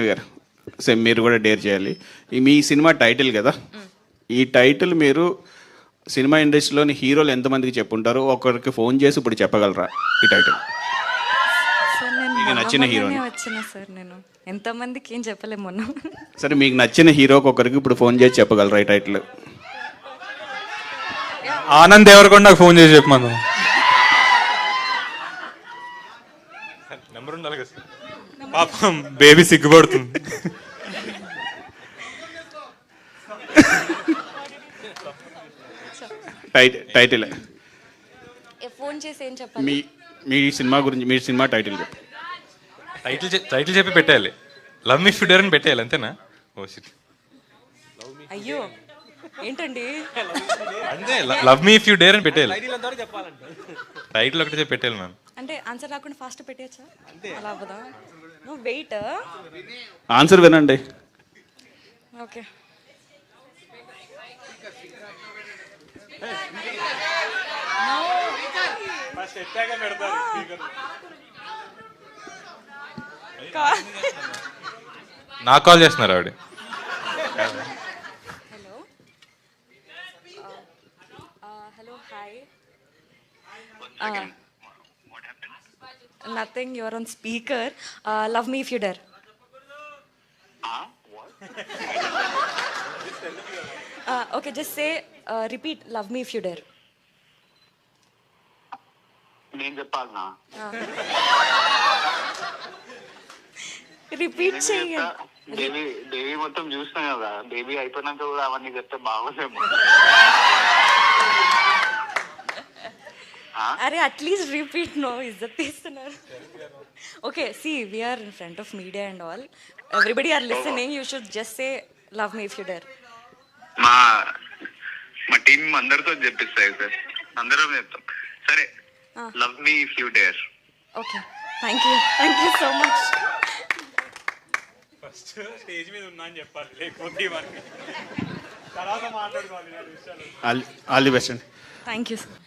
గారు సేమ్ మీరు కూడా డేర్ చేయాలి. మీ సినిమా టైటిల్ కదా, ఈ టైటిల్ మీరు సినిమా ఇండస్ట్రీలోని హీరోలు ఎంతమందికి చెప్పుంటారు? ఒకరికి ఫోన్ చేసి ఇప్పుడు చెప్పగలరా ఈ టైటిల్? సార్ నేను మీకు నచ్చిన హీరోని వచ్చిన సార్ నేను ఎంతమందికి ఏం చెప్పలేము మొన్న. సరే, మీకు నచ్చిన హీరోకి ఒకరికి ఇప్పుడు ఫోన్ చేసి చెప్పగలరా ఈ టైటిల్? ఆనంద్ దేవరకొండకు ఫోన్ చేసి చెప్పమను. నెంబర్ ఉండాలి కదా, పాపం బేబీ సిగ్గుపడుతుంది. టైటిల్ ఫోన్ చేసి ఏం చెప్పాలి? మీ మీ సినిమా గురించి, మీ సినిమా టైటిల్ చెప్పు. టైటిల్ చెప్పి పెట్టేయాలి. లవ్ మీ ఫిడర్ అని పెట్టేయాలి, అంతేనా? Oh shit. అయ్యో ఏంటండి, అంతే, love me if you dare అని పెట్టేయాలి. టైటిల్ ఒకటి చెప్పి పెట్టేయాలి మ్యామ్. అంటే ఆన్సర్ రాకుండా ఫాస్ట్ పెట్టేయచ్చా? అలా అవ్వదా? నువ్వు వెయిట్. ఆన్సర్ వినండి. ఓకే. నాకు కాల్ చేస్తున్నారు ఆవిడ. Hello hello hi. Nothing, your on speaker. Love me if you డర్. Okay, just say repeat love me if you డర్. నేను చెప్పాలనా? రిపీట్ చెయ్యి. బేబీ మొత్తం చూసినా కదా, బేబీ అయిపోయినాక కూడా అవన్నీ చెప్తే బాగోదేమో. అరే అట్లీస్ట్ రిపీట్. నో ఇజ్జత్ తీస్తున్నారు. Okay, see we're in front of media and all, everybody are listening. You should just say love me if you dare. మా మా టీం అందరితో చెప్పిస్తాయి సార్, అందరం చెప్తాం. సరే, love me if you dare. Okay, thank you so much. First stage మీద ఉన్నా అని చెప్పాలి, లేకపోతే తర్వాత మాట్లాడుకోవాలి. ఆల్ ది బెస్ట్ అండి. Thank you sir.